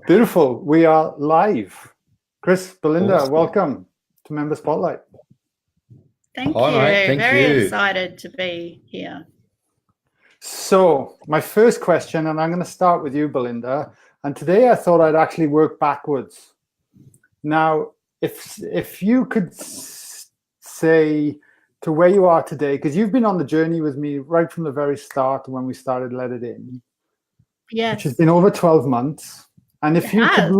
Beautiful. We are live. Chris, Belinda, Awesome. welcome to Member Spotlight. Thank Hi, you. mate. Thank Very you. excited to be here. So my first question, and I'm going to start with you, Belinda, and today I thought I'd actually work backwards. Now, if you could say to where you are today, because you've been on the journey with me right from the very start when we started Let It In, Yes. which has been over 12 months. And if you could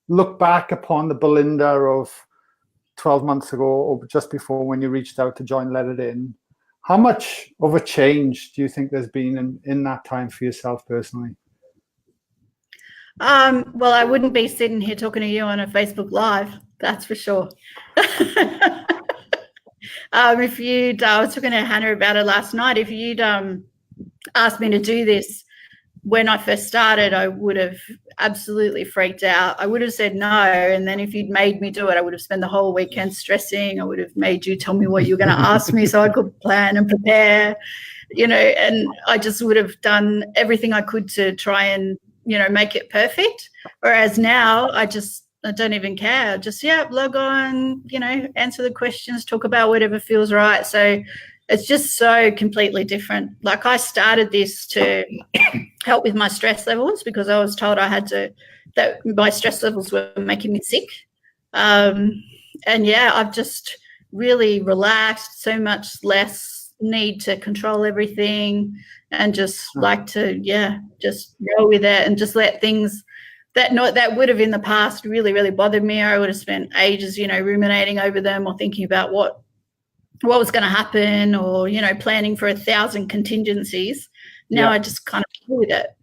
look back upon the Belinda of 12 months ago or just before when you reached out to join Let It In, how much of a change do you think there's been in that time for yourself personally? Well, I wouldn't be sitting here talking to you on a Facebook Live, that's for sure. I was talking to Hannah about it last night. If you'd asked me to do this when I first started, I would have absolutely freaked out. I would have said no. And then if you'd made me do it, I would have spent the whole weekend stressing. I would have made you tell me what you were going to ask me so I could plan and prepare, and I just would have done everything I could to try and, make it perfect. Whereas now I don't even care. Just, log on, answer the questions, talk about whatever feels right. So it's just so completely different. Like, I started this to help with my stress levels because I was told that my stress levels were making me sick. I've just really relaxed, so much less need to control everything, and just like to, just roll with it and just let things that would have in the past really, really bothered me. I would have spent ages, ruminating over them or thinking about what was going to happen or, planning for 1,000 contingencies. Now I just kind of deal with it.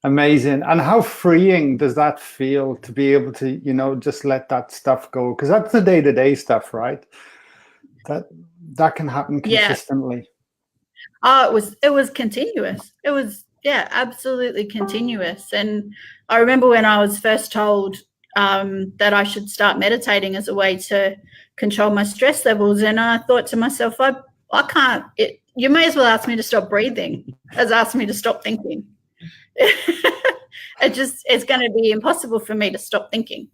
Amazing. And how freeing does that feel to be able to, just let that stuff go? Because that's the day-to-day stuff, right? That can happen consistently. Oh, it was continuous. It was, absolutely continuous. And I remember when I was first told that I should start meditating as a way to control my stress levels, and I thought to myself, I can't. You may as well ask me to stop breathing as ask me to stop thinking. It's going to be impossible for me to stop thinking.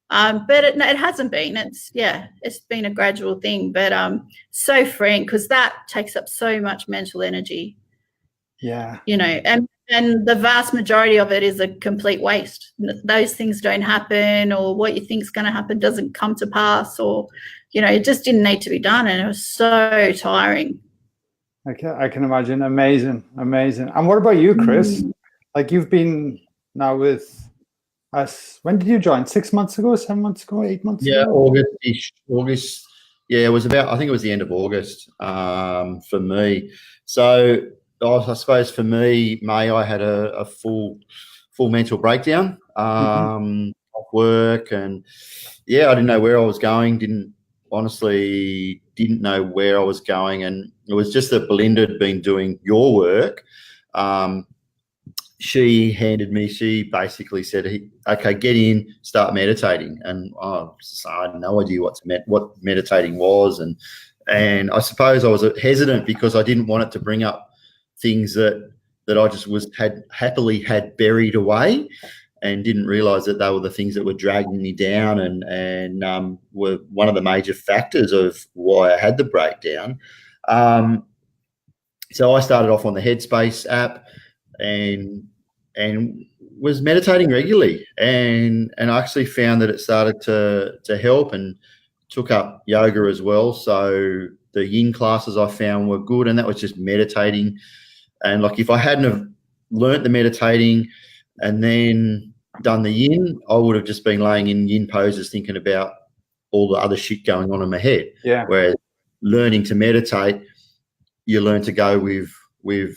But it hasn't been. It's been a gradual thing, but so freeing because that takes up so much mental energy. Yeah. And the vast majority of it is a complete waste. Those things don't happen, or what you think is going to happen doesn't come to pass, or, it just didn't need to be done. And it was so tiring. Okay, I can imagine. Amazing. And what about you, Chris? Like, you've been now with us. When did you join? 6 months ago, 7 months ago, 8 months ago? Yeah, August. Yeah, it was I think it was the end of August for me. So I suppose for me, May, I had a full mental breakdown of work, and I didn't know where I was going. Didn't know where I was going, and it was just that Belinda had been doing your work. She basically said, okay, get in, start meditating. And I had no idea what meditating was. And I suppose I was hesitant because I didn't want it to bring up things that I just had happily buried away, and didn't realize that they were the things that were dragging me down and were one of the major factors of why I had the breakdown. So I started off on the Headspace app and was meditating regularly, and I actually found that it started to help, and took up yoga as well. So the yin classes I found were good, and that was just meditating. And like, if I hadn't have learnt the meditating and then done the yin, I would have just been laying in yin poses thinking about all the other shit going on in my head. Yeah. Whereas learning to meditate, you learn to go with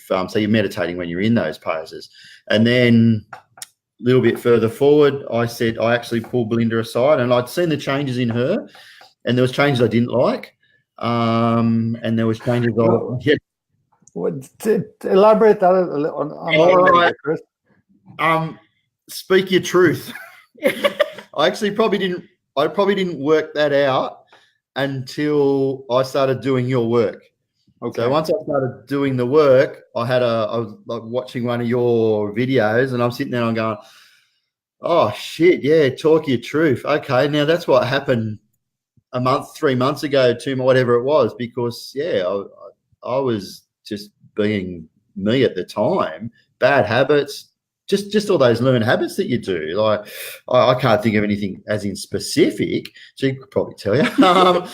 so you're meditating when you're in those poses. And then a little bit further forward, I actually pulled Belinda aside, and I'd seen the changes in her, and there was changes I didn't like, and there was changes elaborate that a little on Chris. Speak your truth. I probably didn't work that out until I started doing your work. Okay. So once I started doing the work, I was like watching one of your videos, and I'm sitting there and I'm going, Oh, shit, yeah, talk your truth. Okay, now that's what happened a month, 3 months ago, whatever it was, because, yeah, I was just being me at the time, bad habits, just all those learned habits that you do. Like, I can't think of anything as in specific, so you could probably tell you.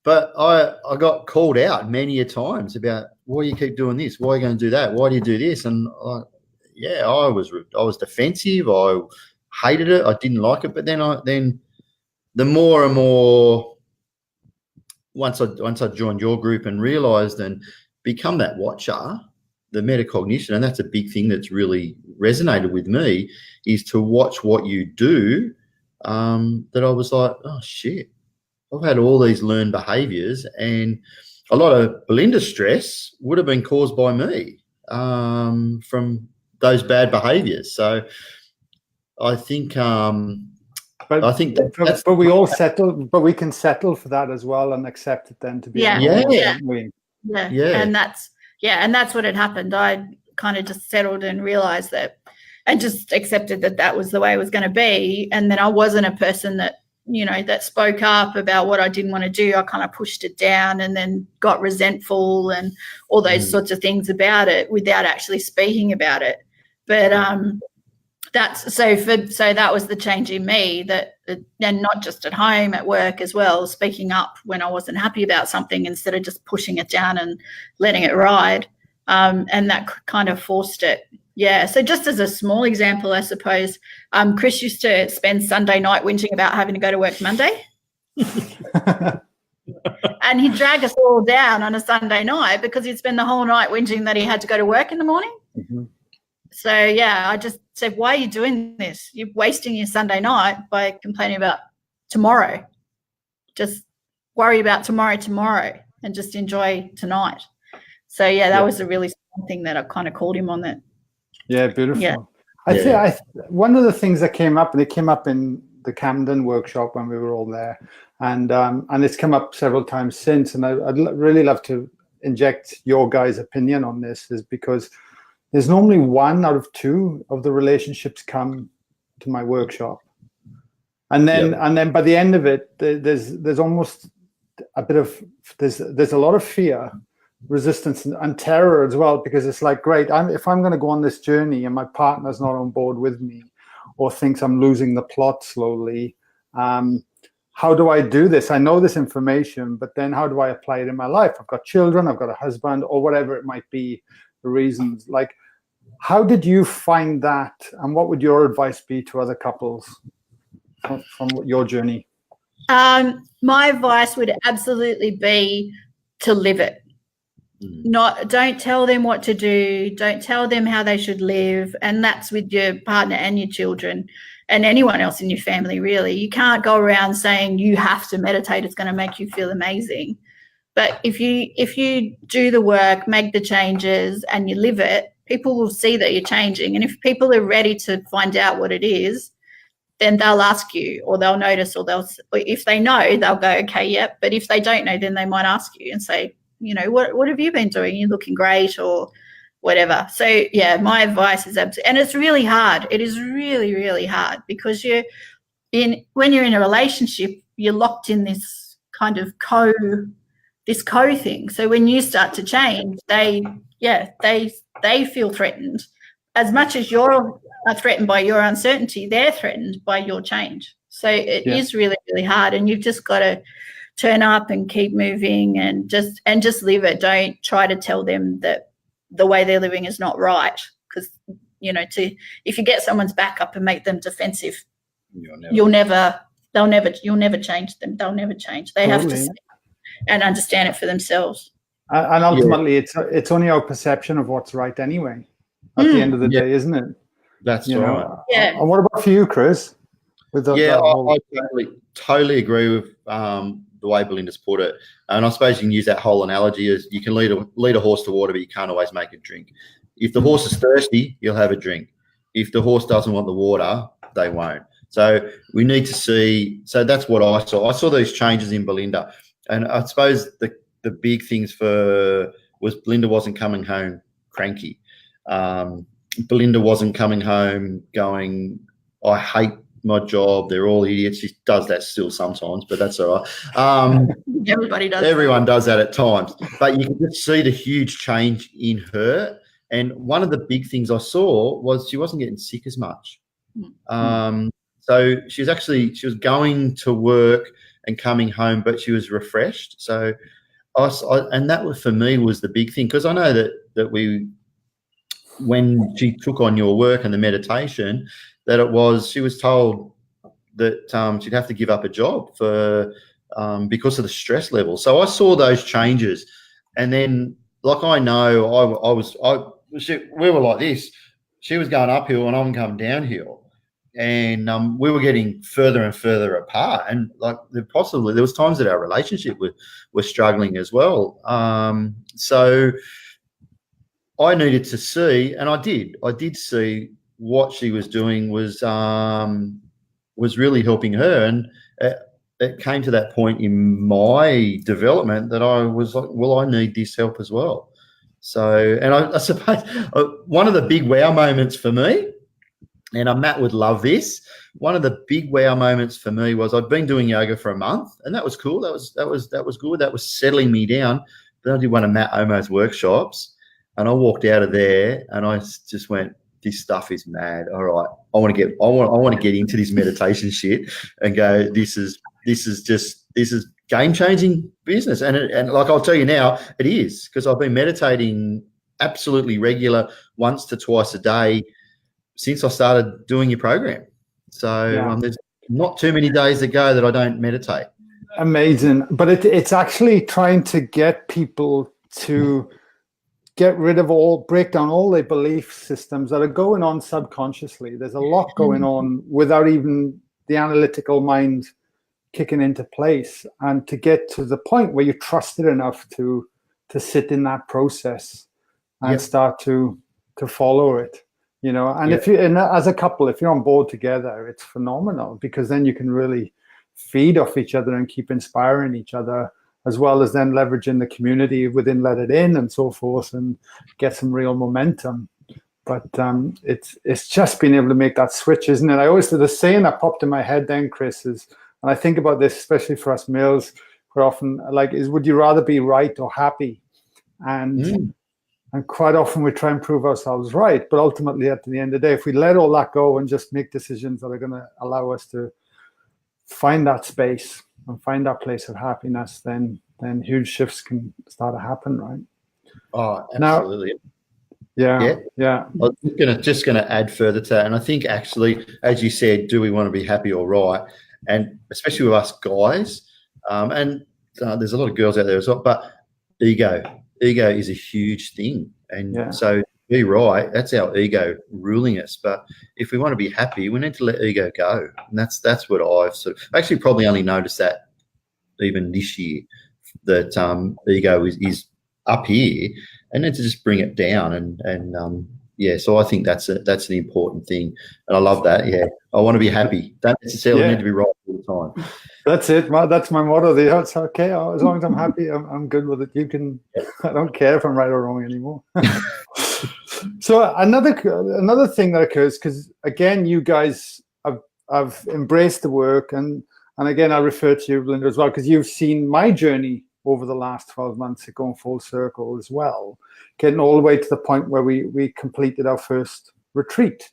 But I got called out many a times about, why you keep doing this? Why are you going to do that? Why do you do this? And I was defensive. I hated it. I didn't like it. But then the more and more, once I joined your group and realised and become that watcher, the metacognition, and that's a big thing that's really resonated with me, is to watch what you do. That I was like, oh shit, I've had all these learned behaviours, and a lot of Belinda's stress would have been caused by me from those bad behaviours. So I think, but we all settle, but we can settle for that as well and accept it then to be. Yeah. And that's what had happened. I kind of just settled and realized that, and just accepted that was the way it was going to be. And then I wasn't a person that, that spoke up about what I didn't want to do. I kind of pushed it down and then got resentful and all those sorts of things about it without actually speaking about it. But so that was the change in me, and not just at home, at work as well, speaking up when I wasn't happy about something instead of just pushing it down and letting it ride. And that kind of forced it. Yeah. So just as a small example, I suppose, Chris used to spend Sunday night whinging about having to go to work Monday. And he'd drag us all down on a Sunday night because he'd spend the whole night whinging that he had to go to work in the morning. Mm-hmm. So, I just said, why are you doing this? You're wasting your Sunday night by complaining about tomorrow. Just worry about tomorrow and just enjoy tonight. So, that was a really small thing that I kind of called him on that. Yeah, beautiful. Yeah. I think one of the things that came up, and it came up in the Camden workshop when we were all there, and it's come up several times since, and I'd really love to inject your guys' opinion on this, is because there's normally 1 out of 2 of the relationships come to my workshop, and then by the end of it, there's almost a bit of there's a lot of fear, resistance, and terror as well, because it's like, great, if I'm going to go on this journey and my partner's not on board with me, or thinks I'm losing the plot slowly, how do I do this? I know this information, but then how do I apply it in my life? I've got children, I've got a husband, or whatever it might be, the reasons. Like, how did you find that, and what would your advice be to other couples from your journey? My advice would absolutely be to live it. Don't tell them what to do. Don't tell them how they should live. And that's with your partner and your children and anyone else in your family, really. You can't go around saying you have to meditate. It's going to make you feel amazing. But if you do the work, make the changes, and you live it, people will see that you're changing. And if people are ready to find out what it is, then they'll ask you, or they'll notice, or if they know, they'll go, okay, yep. But if they don't know, then they might ask you and say, what have you been doing? You're looking great, or whatever. So, my advice is absolutely, and it's really hard. It is really, really hard, because when you're in a relationship, you're locked in this kind of co thing. So when you start to change, they feel threatened. As much as you're threatened by your uncertainty, they're threatened by your change. So it is really, really hard, and you've just got to turn up and keep moving and just live it. Don't try to tell them that the way they're living is not right, because if you get someone's back up and make them defensive, you'll never change them. They'll never change. They have to see and understand it for themselves. And ultimately, it's only our perception of what's right anyway. At the end of the day, isn't it? That's right. Yeah. And what about for you, Chris? I totally agree with the way Belinda's put it. And I suppose you can use that whole analogy as you can lead a horse to water, but you can't always make it drink. If the horse is thirsty, you'll have a drink. If the horse doesn't want the water, they won't. So we need to see. So that's what I saw. I saw these changes in Belinda. And I suppose the big things was Belinda wasn't coming home cranky. Belinda wasn't coming home going, I hate my job. They're all idiots. She does that still sometimes, but that's all right. Everybody does. Everyone does that at times. But you can just see the huge change in her. And one of the big things I saw was she wasn't getting sick as much. So she was going to work and coming home, but she was refreshed. So and that was, for me, was the big thing, because I know that when she took on your work and the meditation, that she was told that she'd have to give up a job because of the stress level. So I saw those changes, and then, like, I know we were like this. She was going uphill and I'm coming downhill, and we were getting further and further apart. And like there was times that our relationship was struggling as well. So I needed to see, and I did see what she was doing was really helping her. And it came to that point in my development that I was like, well, I need this help as well. So, and I suppose one of the big wow moments for me, and Matt would love this, one of the big wow moments for me was I'd been doing yoga for a month, and that was cool. That was good. That was settling me down. Then I did one of Matt Omo's workshops, and I walked out of there and I just went, this stuff is mad. All right, I want to get into this meditation shit and go, this is game-changing business. And like, I'll tell you now, it is, because I've been meditating absolutely regular, once to twice a day, since I started doing your program. So there's not too many days that go that I don't meditate. Amazing. But it's actually trying to get people to break down all their belief systems that are going on subconsciously. There's a lot going on without even the analytical mind kicking into place, and to get to the point where you trust it enough to sit in that process and start to follow it, and as a couple, if you're on board together, it's phenomenal, because then you can really feed off each other and keep inspiring each other, as well as then leveraging the community within Let It In and so forth, and get some real momentum. But it's just being able to make that switch, isn't it? I always did the saying that popped in my head then, Chris, and I think about this, especially for us males, quite often, would you rather be right or happy? And quite often we try and prove ourselves right, but ultimately at the end of the day, if we let all that go and just make decisions that are going to allow us to find that space and find that place of happiness, then huge shifts can start to happen, right? Oh, absolutely. Yeah. I'm just gonna add further to that, and I think, actually, as you said, do we want to be happy or right? And especially with us guys, and there's a lot of girls out there as well, but ego is a huge thing. And so be right, that's our ego ruling us. But if we want to be happy, we need to let ego go. And that's what I've actually probably only noticed that even this year, that ego is up here, and then to just bring it down. And so I think that's an important thing. And I love that. Yeah, I want to be happy. Don't necessarily need to be right all the time. That's it. That's my motto. It's okay. As long as I'm happy, I'm good with it. I don't care if I'm right or wrong anymore. So another thing that occurs, because again, you guys have embraced the work, and again, I refer to you, Belinda, as well, because you've seen my journey over the last 12 months, going full circle as well, getting all the way to the point where we completed our first retreat,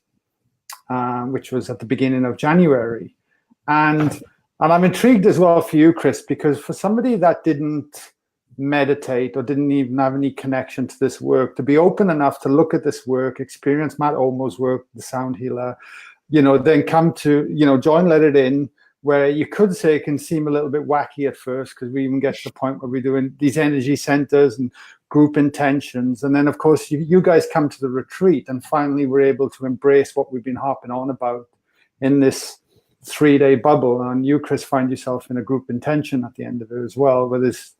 which was at the beginning of January. And I'm intrigued as well for you, Chris, because for somebody that didn't meditate or didn't even have any connection to this work, to be open enough to look at this work, experience Matt Olmo's work, the sound healer, then come to, join Let It In, where you could say it can seem a little bit wacky at first, because we even get to the point where we're doing these energy centers and group intentions. And then, of course, you guys come to the retreat, and finally we're able to embrace what we've been harping on about in this 3-day bubble. And you, Chris, find yourself in a group intention at the end of it as well, where there's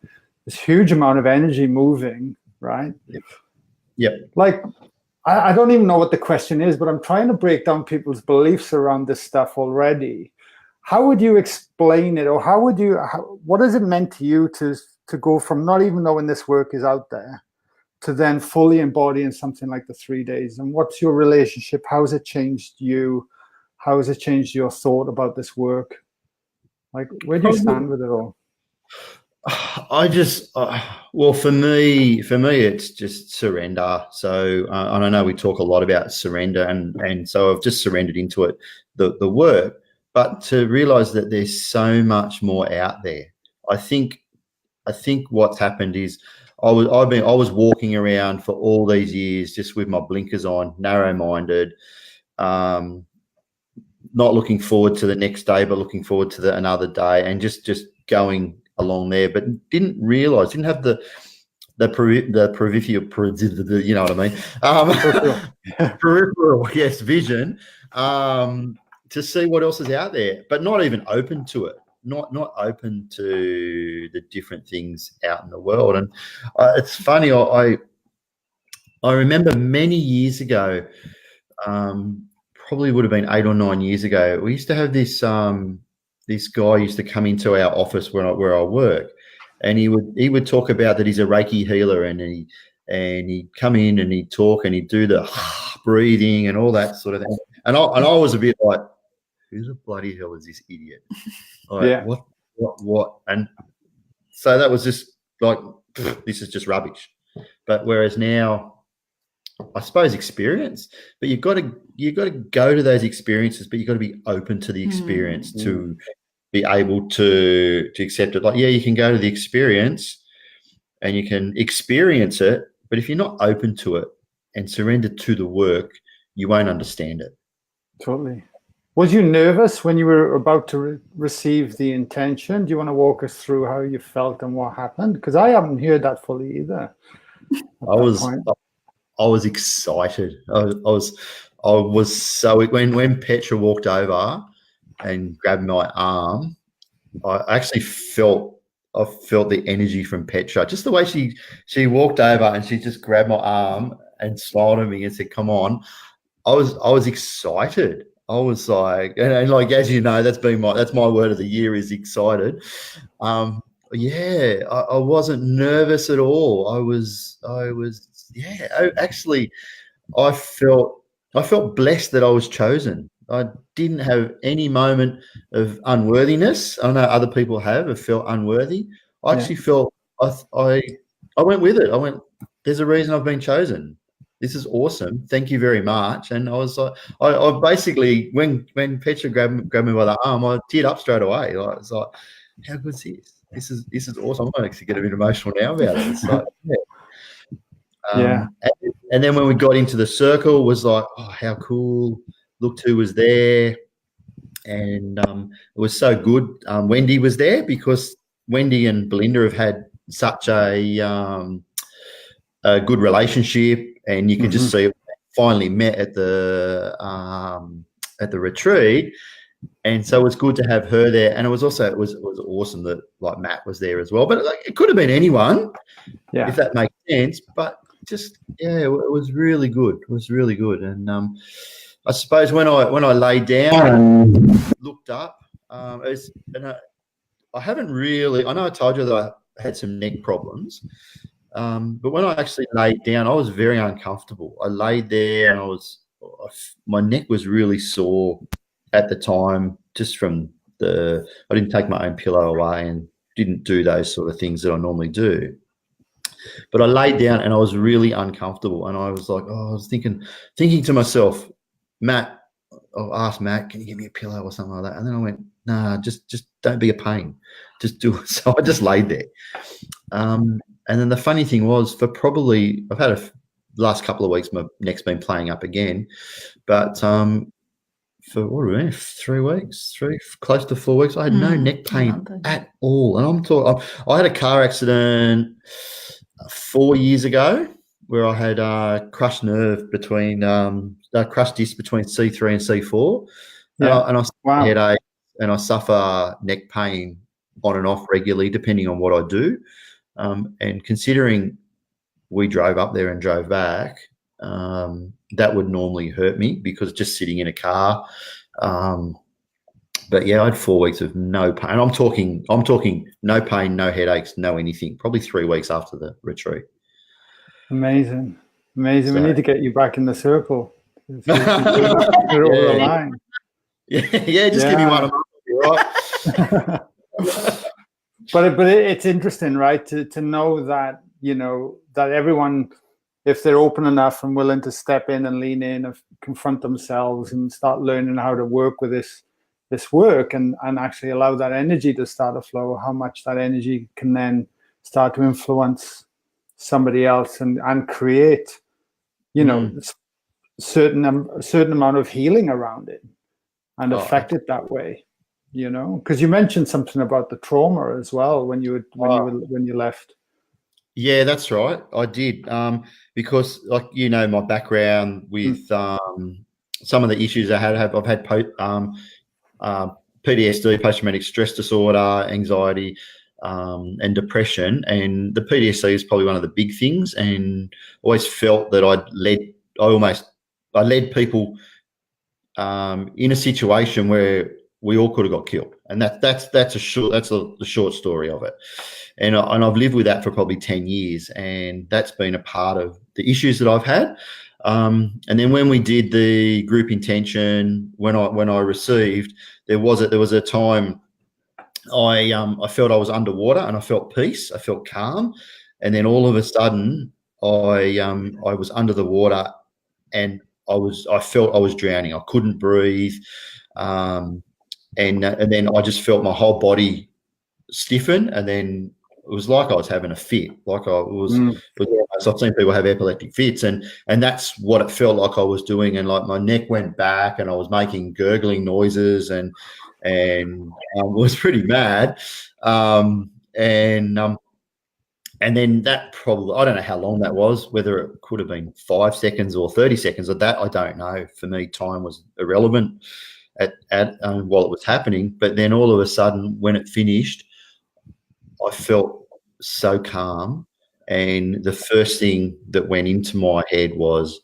this huge amount of energy moving, right? Yep. Like, I don't even know what the question is, but I'm trying to break down people's beliefs around this stuff already. How would you explain it, or what has it meant to you to go from not even knowing this work is out there to then fully embodying something like the 3 days? And what's your relationship? How has it changed you? how has it changed your thought about this work? Like, where do you stand with it all? I just, well, for me, it's just surrender. So, and I know we talk a lot about surrender, and so I've just surrendered into it, the work. But to realise that there's so much more out there. I think what's happened is I was walking around for all these years just with my blinkers on, narrow-minded, not looking forward to the next day, but looking forward to another day, and just going along there, but didn't have the peripheral, you know what I mean? Peripheral, yes, vision, to see what else is out there, but not even open to it, not open to the different things out in the world. And it's funny, I remember many years ago, probably would have been 8 or 9 years ago, we used to have this this guy used to come into our office where I work, and he would talk about that he's a Reiki healer, and he'd come in and he'd talk and he'd do the breathing and all that sort of thing. And I was a bit like, who the bloody hell is this idiot? Like, yeah. What? And so that was just like, this is just rubbish. But whereas now, I suppose experience, but you've got to go to those experiences, but you've got to be open to the experience to be able to accept it. Like, yeah, you can go to the experience and you can experience it, but if you're not open to it and surrender to the work, you won't understand it. Totally. Was you nervous when you were about to receive the intention? Do you want to walk us through how you felt and what happened? Because I haven't heard that fully either. I was excited. I was so, when Petra walked over and grabbed my arm, I actually felt the energy from Petra. Just the way she walked over and she just grabbed my arm and smiled at me and said, "Come on." I was excited. I was like, and like, as you know, that's my word of the year is excited. Yeah, I wasn't nervous at all. I was. Yeah, actually, I felt blessed that I was chosen. I didn't have any moment of unworthiness. I know other people have felt unworthy. I actually felt I went with it. I went, there's a reason I've been chosen. This is awesome. Thank you very much. And I was like, I basically, when Petra grabbed me by the arm, I teared up straight away. I was like, how good is this? This is awesome. I'm actually getting a bit emotional now about it. It's like, and then when we got into the circle, was like, oh, how cool! Looked who was there, and it was so good. Wendy was there because Wendy and Belinda have had such a good relationship, and you can just see finally met at the retreat, and so it was good to have her there. And it was also it was awesome that like Matt was there as well. But like, it could have been anyone, if that makes sense. But just it was really good. It was really good. And I suppose when I lay down and looked up, I haven't really. I know I told you that I had some neck problems, but when I actually laid down, I was very uncomfortable. I laid there and my neck was really sore at the time, just from I didn't take my own pillow away and didn't do those sort of things that I normally do. But I laid down and I was really uncomfortable, and I was like, I was thinking to myself, Matt, I asked Matt, can you give me a pillow or something like that? And then I went, nah, just don't be a pain. Just do it. So I just laid there. And then the funny thing was, for probably, I've had the last couple of weeks, my neck's been playing up again. But for what are we, 3 weeks, close to 4 weeks, I had no neck pain at all. And I'm talking, I had a car accident 4 years ago where I had crushed nerve between crushed disc between C3 and C4, and I suffer headache and I suffer neck pain on and off regularly depending on what I do. And considering we drove up there and drove back, that would normally hurt me because just sitting in a car. But yeah, I had 4 weeks of no pain. I'm talking no pain, no headaches, no anything. Probably 3 weeks after the retreat. Amazing. So, we need to get you back in the circle. Yeah. Yeah, just give me one. Right? But it's interesting, right, to know that, that everyone, if they're open enough and willing to step in and lean in and confront themselves and start learning how to work with this work and actually allow that energy to start to flow, how much that energy can then start to influence somebody else and create, certain amount of healing around it and affect it that way. Because you mentioned something about the trauma as well when you left. Yeah, that's right. I did, because, like, my background with some of the issues I had. I've had PTSD, post-traumatic stress disorder, anxiety, and depression. And the PTSD is probably one of the big things. And always felt that I led people in a situation where we all could have got killed, and that's the short story of it. And I've lived with that for probably 10 years, and that's been a part of the issues that I've had. And then when we did the group intention, when I received, there was a time I felt I was underwater, and I felt peace, I felt calm, and then all of a sudden I was under the water, and I felt I was drowning. I couldn't breathe. And then I just felt my whole body stiffen, and then it was like I was having a fit. Like I was, I've seen people have epileptic fits, and that's what it felt like I was doing. And like my neck went back, and I was making gurgling noises, and was pretty mad. And then that probably, I don't know how long that was, whether it could have been 5 seconds or 30 seconds of that, I don't know. For me, time was irrelevant while it was happening. But then all of a sudden, when it finished, I felt so calm. And the first thing that went into my head was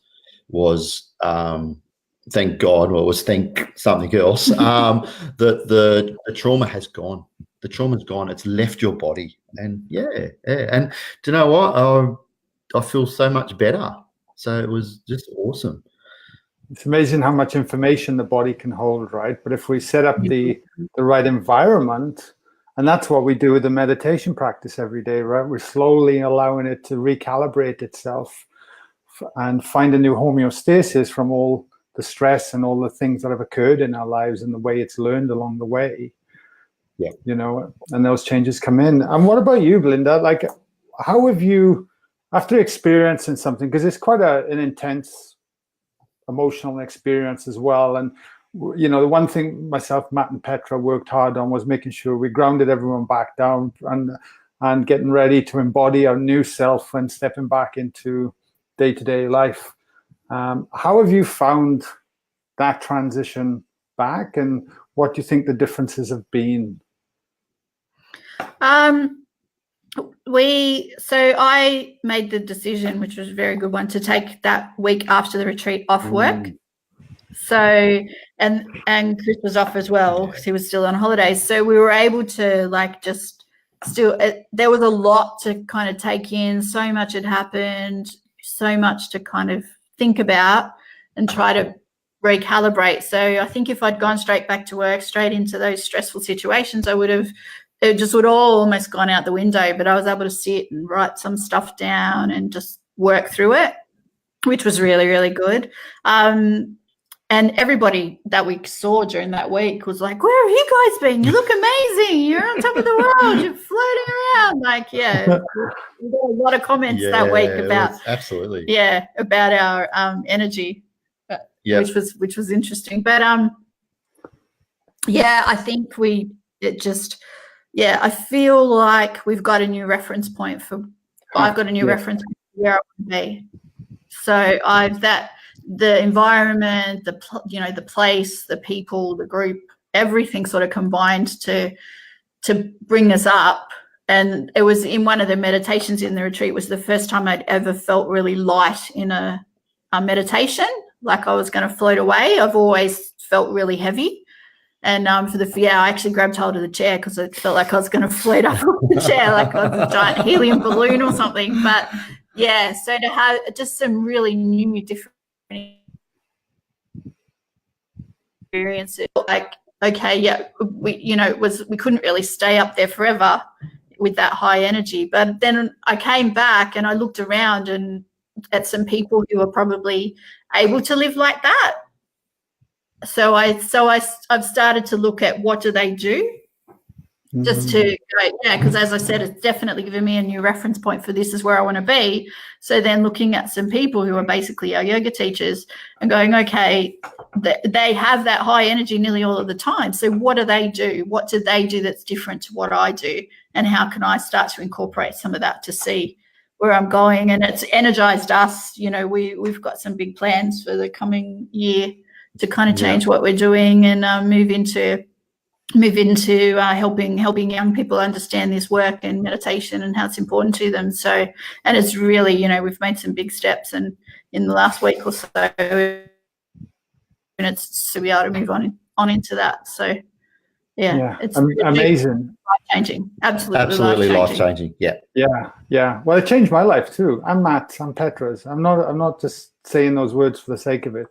thank God, well, it was thank something else, that the trauma has gone. The trauma's gone. It's left your body. And yeah. And do you know what? I feel so much better. So it was just awesome. It's amazing how much information the body can hold, right? But if we set up the right environment, and that's what we do with the meditation practice every day, right? We're slowly allowing it to recalibrate itself and find a new homeostasis from all the stress and all the things that have occurred in our lives and the way it's learned along the way. Yeah. And those changes come in. And what about you, Belinda? Like, how have you, after experiencing something, because it's quite an intense emotional experience as well. And, the one thing myself, Matt and Petra worked hard on was making sure we grounded everyone back down and getting ready to embody our new self when stepping back into day-to-day life. How have you found that transition back, and what do you think the differences have been? I made the decision, which was a very good one, to take that week after the retreat off work. So, and Chris was off as well because he was still on holidays. So we were able to there was a lot to kind of take in. So much had happened, so much to kind of think about and try to recalibrate. So I think if I'd gone straight back to work, straight into those stressful situations, it just would all almost gone out the window. But I was able to sit and write some stuff down and just work through it, which was really, really good. And everybody that we saw during that week was like, "Where have you guys been? You look amazing. You're on top of the world. You're floating around." Like, yeah, we got a lot of comments that week about absolutely, about our energy, which was interesting. But I think I feel like we've got a new reference point I've got a new reference point for where I want to be. So the environment, the place, the people, the group, everything sort of combined to bring us up. And it was in one of the meditations in the retreat was the first time I'd ever felt really light in a meditation, like I was going to float away. I've always felt really heavy. And I actually grabbed hold of the chair because it felt like I was going to float up off the chair, like I was a giant helium balloon or something. But yeah, so to have just some really new, different experiences, like, okay, yeah, we couldn't really stay up there forever with that high energy. But then I came back and I looked around and at some people who are probably able to live like that. So I've started to look at what do they do, just to go, because as I said, it's definitely given me a new reference point for this is where I want to be. So then looking at some people who are basically our yoga teachers and going, okay, they have that high energy nearly all of the time. So what do they do? What do they do that's different to what I do? And how can I start to incorporate some of that to see where I'm going? And it's energized us. We've got some big plans for the coming year to kind of change what we're doing and move into helping young people understand this work and meditation and how it's important to them. So, and it's really, we've made some big steps and in the last week or so, and it's to be able to move on into that. So, it's amazing, life-changing, absolutely life-changing. Yeah. Well, it changed my life too. I'm Matt. I'm Petra's. I'm not just saying those words for the sake of it,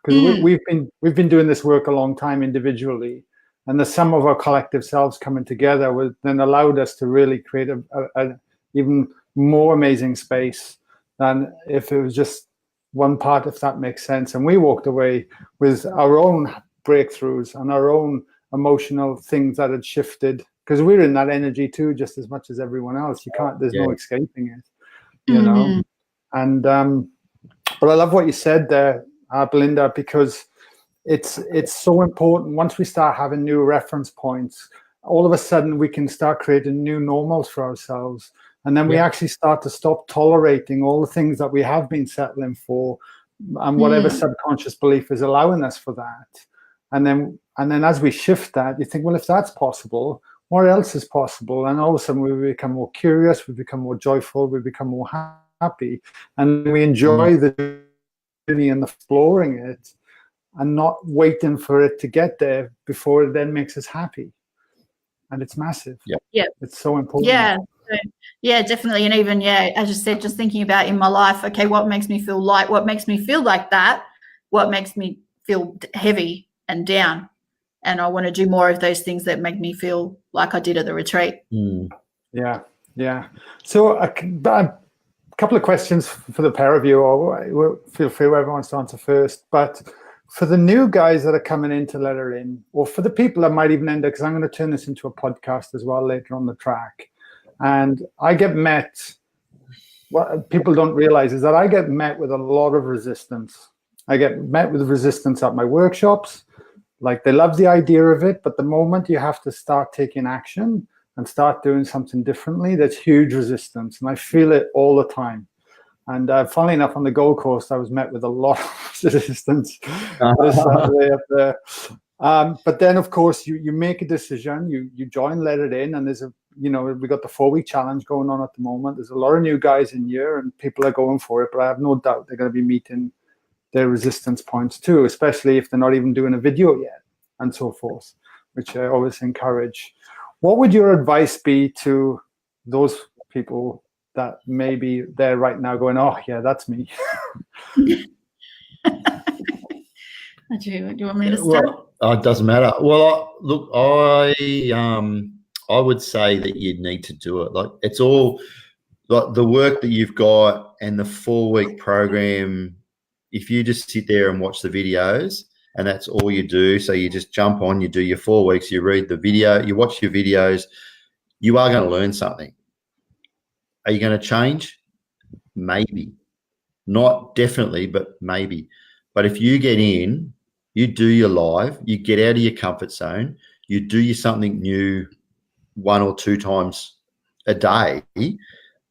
because we've been doing this work a long time individually. And the sum of our collective selves coming together then allowed us to really create a even more amazing space than if it was just one part, if that makes sense. And we walked away with our own breakthroughs and our own emotional things that had shifted, because we're in that energy too, just as much as everyone else. There's no escaping it, know. And but I love what you said there, Belinda, because it's so important. Once we start having new reference points, all of a sudden we can start creating new normals for ourselves. And then we actually start to stop tolerating all the things that we have been settling for and whatever subconscious belief is allowing us for that. And then as we shift that, you think, well, if that's possible, what else is possible? And all of a sudden we become more curious, we become more joyful, we become more happy, and we enjoy the journey and exploring it, and not waiting for it to get there before it then makes us happy. And it's massive. Yeah. It's so important. Yeah, definitely. And even, as you said, just thinking about in my life, okay, what makes me feel light? What makes me feel like that? What makes me feel heavy and down? And I want to do more of those things that make me feel like I did at the retreat. Yeah. So a couple of questions for the pair of you, or feel free whoever wants to answer first. But for the new guys that are coming in to let her in, or for the people that might even end up, because I'm going to turn this into a podcast as well later on the track. And I get met, what people don't realize is that I get met with a lot of resistance. I get met with resistance at my workshops. Like, they love the idea of it, but the moment you have to start taking action and start doing something differently, there's huge resistance. And I feel it all the time. And funnily enough, on the Gold Coast, I was met with a lot of resistance this Saturday up there. But then, of course, you make a decision, you join, let it in, and there's we got the 4-week challenge going on at the moment. There's a lot of new guys in here, and people are going for it. But I have no doubt they're going to be meeting their resistance points too, especially if they're not even doing a video yet, and so forth, which I always encourage. What would your advice be to those people that maybe they're right now going, oh yeah, that's me? Do you want me to start? Well, it doesn't matter. Well, look, I would say that you'd need to do it. Like, it's all like the work that you've got and the 4-week program. If you just sit there and watch the videos and that's all you do, so you just jump on, you do your 4 weeks, you read the video, you watch your videos, you are going to learn something. Are you going to change? Maybe. Not definitely, but maybe. But if you get in, you do your live, you get out of your comfort zone, you do your something new 1 or 2 times a day,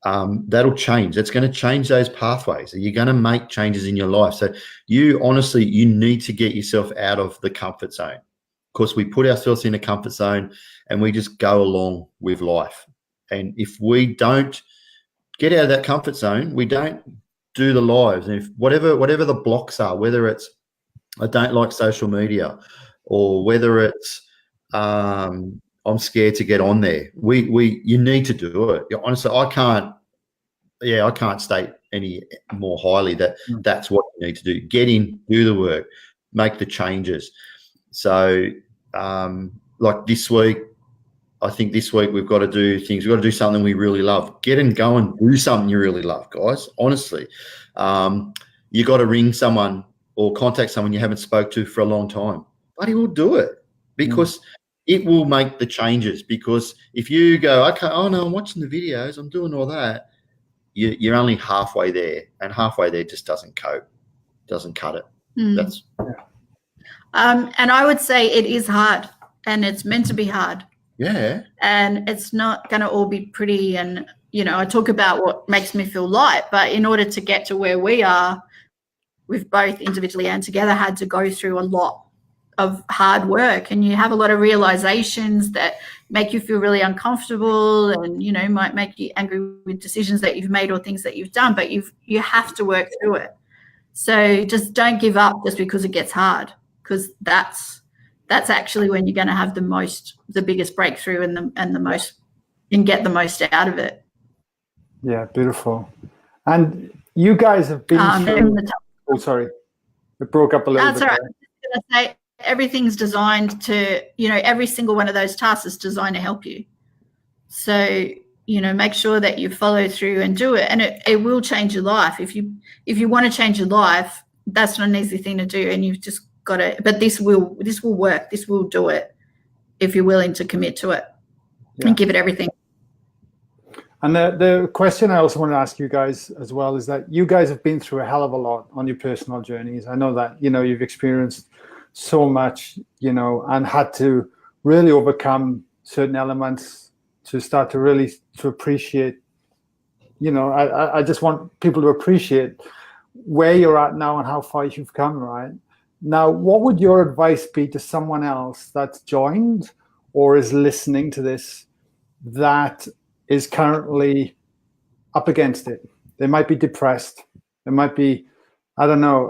that'll change. That's going to change those pathways. You're going to make changes in your life. So you need to get yourself out of the comfort zone. Of course, we put ourselves in a comfort zone and we just go along with life. And if we don't get out of that comfort zone, we don't do the lives. And if whatever the blocks are, whether it's I don't like social media, or whether it's I'm scared to get on there, you need to do it. Honestly, I can't state any more highly that that's what you need to do. Get in, do the work, make the changes. So like this week, I think this week we've got to do things. We've got to do something we really love. Get and go and do something you really love, guys. Honestly, you got to ring someone or contact someone you haven't spoke to for a long time. But he will do it because it will make the changes. Because if you go, okay, oh no, I'm watching the videos, I'm doing all that, you're only halfway there, and halfway there just doesn't cope, doesn't cut it. That's and I would say it is hard, and it's meant to be hard. Yeah. And it's not going to all be pretty. And, you know, I talk about what makes me feel light, but in order to get to where we are, we've both individually and together had to go through a lot of hard work, and you have a lot of realizations that make you feel really uncomfortable and, you know, might make you angry with decisions that you've made or things that you've done, but you have to work through it. So just don't give up just because it gets hard, because that's actually when you're going to have the biggest breakthrough and the most, and get the most out of it. Yeah, beautiful. And you guys have been through. Oh, sorry, it broke up a little bit. That's all right. I was just going to say, everything's designed to, you know, every single one of those tasks is designed to help you. So, you know, make sure that you follow through and do it, and it will change your life. If you want to change your life, that's not an easy thing to do, and you've just got to. But this will work. This will do it if you're willing to commit to it and give it everything. And the question I also want to ask you guys as well is that you guys have been through a hell of a lot on your personal journeys. I know that, you know, you've experienced so much, you know, and had to really overcome certain elements to start to really to appreciate, you know, I just want people to appreciate where you're at now and how far you've come, right? Now, what would your advice be to someone else that's joined or is listening to this that is currently up against it? They might be depressed. They might be, I don't know,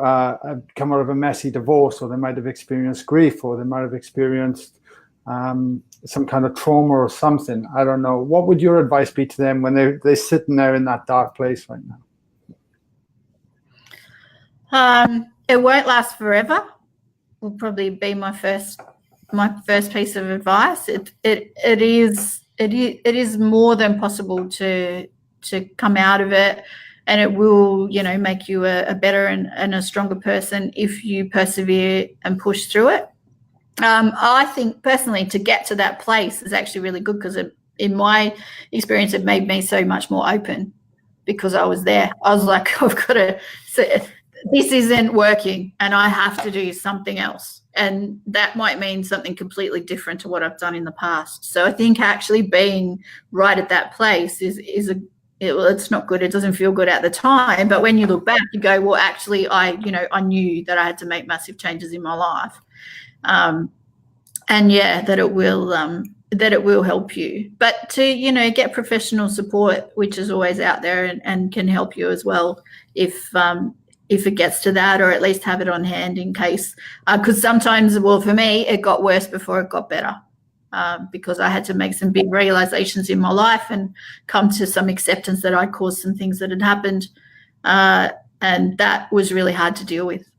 come out of a messy divorce, or they might have experienced grief, or they might have experienced some kind of trauma or something. I don't know. What would your advice be to them when they're sitting there in that dark place right now? It won't last forever. Will probably be my first piece of advice. It is more than possible to come out of it, and it will, you know, make you a better and a stronger person if you persevere and push through it. I think personally to get to that place is actually really good, because in my experience it made me so much more open, because I was there. I was like, I've got to. This isn't working and I have to do something else. And that might mean something completely different to what I've done in the past. So I think actually being right at that place it's not good. It doesn't feel good at the time. But when you look back, you go, well, actually, I knew that I had to make massive changes in my life. And yeah, that it will help you. But to, you know, get professional support, which is always out there and can help you as well if it gets to that, or at least have it on hand in case, because sometimes, well, for me, it got worse before it got better, because I had to make some big realizations in my life and come to some acceptance that I caused some things that had happened, and that was really hard to deal with.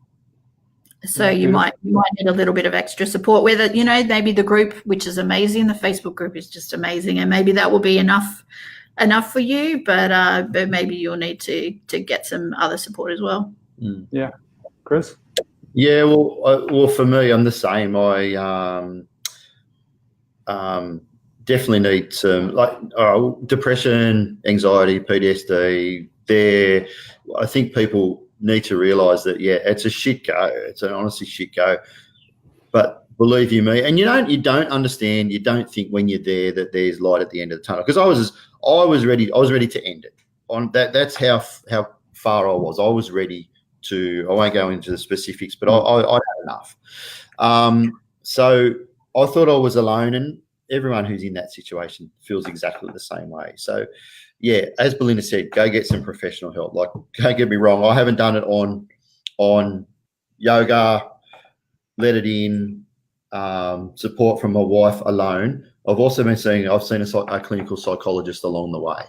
So you might need a little bit of extra support with it, you know, maybe the group, which is amazing. The Facebook group is just amazing, and maybe that will be enough for you, but maybe you'll need to get some other support as well. Yeah. Chris? Yeah, well, for me, I'm the same. I definitely need some, like, depression, anxiety, PTSD. I think people need to realise that, yeah, it's a shit go. It's an honestly shit go. But believe you me, and you don't understand, you don't think when you're there that there's light at the end of the tunnel. Because I was ready to end it. On that's how far I was. I was ready to. I won't go into the specifics, but I had enough. So I thought I was alone, and everyone who's in that situation feels exactly the same way. So, yeah, as Belinda said, go get some professional help. Like, don't get me wrong, I haven't done it on yoga, let it in, support from my wife alone. I've also been seen a clinical psychologist along the way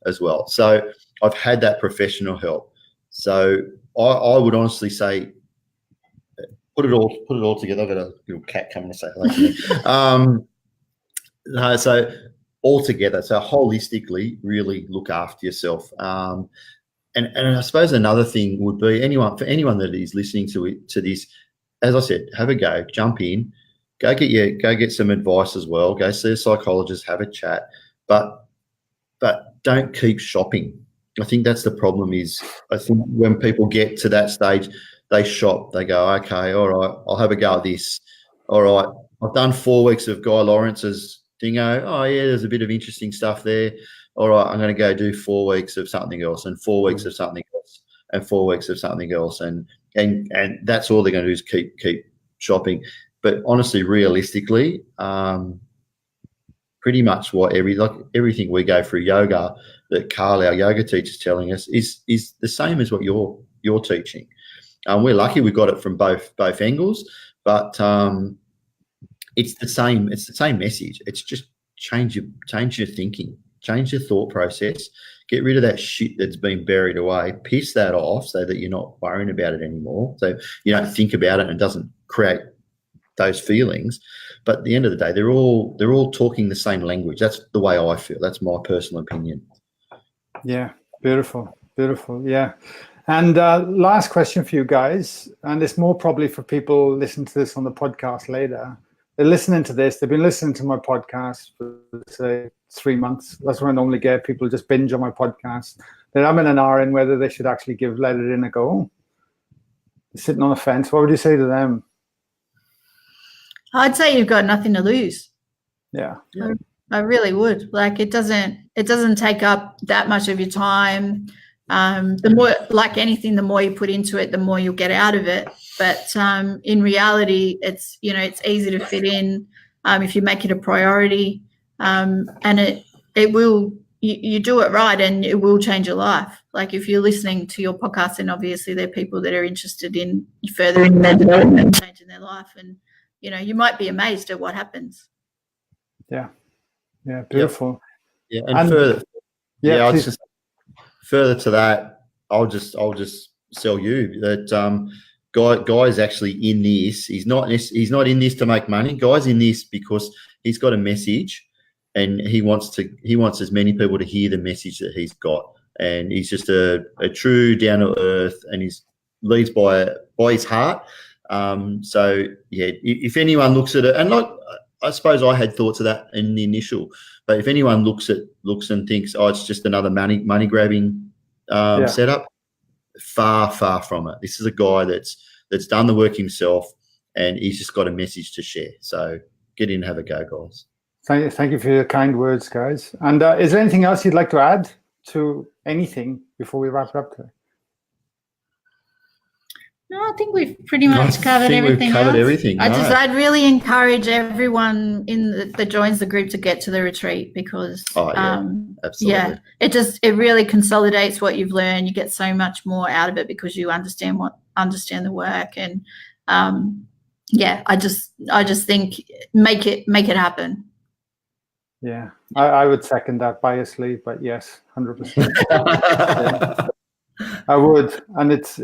as well. So I've had that professional help. So I would honestly say put it all together. I've got a little cat coming to say hello to me. So all together, so holistically, really look after yourself. And I suppose another thing would be for anyone that is listening to this, as I said, have a go, jump in, go get some advice as well. Go see a psychologist, have a chat, but don't keep shopping. I think that's the problem. Is I think when people get to that stage, they shop. They go, okay, all right, I'll have a go at this. All right, I've done 4 weeks of Guy Lawrence's dingo. Oh yeah, there's a bit of interesting stuff there. All right, I'm going to go do 4 weeks of something else, and 4 weeks of something else, and 4 weeks of something else, and that's all they're going to do is keep shopping. But honestly, realistically, pretty much everything we go through yoga that Carl, our yoga teacher, is telling us is the same as what you're teaching. We're lucky we got it from both angles, but it's the same message. It's just change your thinking, change your thought process, get rid of that shit that's been buried away, piss that off so that you're not worrying about it anymore, so you don't think about it and it doesn't create those feelings. But at the end of the day, they're all talking the same language. That's the way I feel. That's my personal opinion. Yeah, beautiful. Yeah. And last question for you guys, and it's more probably for people listening to this on the podcast later. They're listening to this. They've been listening to my podcast for, say, 3 months. That's what I normally get. People just binge on my podcast. They're having an hour in whether they should actually let it in a go. They're sitting on a fence. What would you say to them? I'd say you've got nothing to lose. Yeah. I really would. Like it doesn't take up that much of your time. The more, like anything, the more you put into it, the more you'll get out of it. But in reality, it's easy to fit in if you make it a priority, and it will. You do it right, and it will change your life. Like if you're listening to your podcast, and obviously there are people that are interested in furthering their development, changing their life, and you might be amazed at what happens. Yeah, beautiful. Yeah, and further, further to that, I'll just sell you that Guy's actually in this. He's not in this to make money. Guy's in this because he's got a message, and he wants as many people to hear the message that he's got. And he's just a true down to earth, and he leads by his heart. So yeah, if anyone looks at it, and like I suppose I had thoughts of that in the initial, but if anyone looks and thinks, oh, it's just another money grabbing setup, far from it. This is a guy that's done the work himself, and he's just got a message to share. So get in and have a go, guys. Thank you for your kind words, guys. And is there anything else you'd like to add to anything before we wrap it up today? No, I think we've pretty much covered everything. I'd really encourage everyone that joins the group to get to the retreat, because absolutely. It really consolidates what you've learned. You get so much more out of it because you understand the work, and I just think make it happen. Yeah, I would second that biasly, but yes, 100%. Yeah. I would, and it's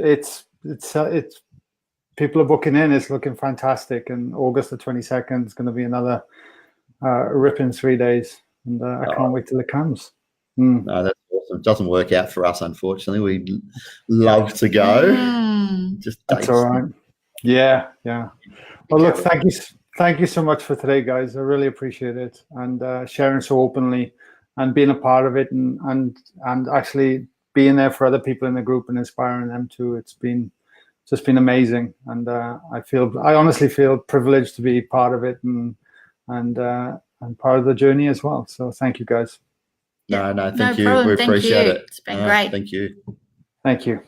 people are booking in. It's looking fantastic, and August the 22nd is going to be another ripping 3 days, and I can't wait till it comes. No, that's awesome. It doesn't work out for us, unfortunately. We'd love to go. That's all right. Yeah. Well, look, thank you so much for today, guys. I really appreciate it, and sharing so openly, and being a part of it, and actually being there for other people in the group and inspiring them too. It's just been amazing, and I honestly feel privileged to be part of it and part of the journey as well. So thank you, guys. No, thank you. We appreciate it. It's been great. Thank you. Thank you.